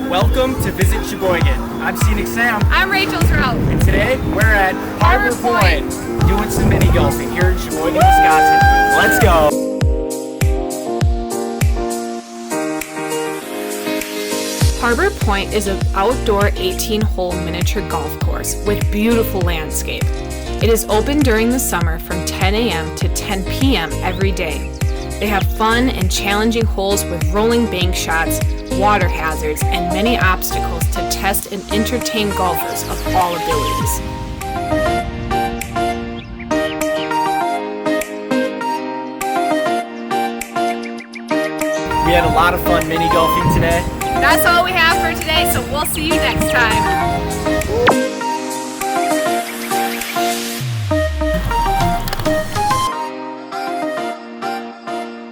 Welcome to Visit Sheboygan. I'm Scenic Sam. I'm Rachel's Route. And today we're at Pointe doing some mini golfing here in Sheboygan, Wisconsin. Let's go. Harbor Pointe is an outdoor 18-hole miniature golf course with beautiful landscape. It is open during the summer from 10 a.m. to 10 p.m. every day. They have fun and challenging holes with rolling bank shots, water hazards, and many obstacles to test and entertain golfers of all abilities. We had a lot of fun mini golfing today. That's all we have for today, so we'll see you next time.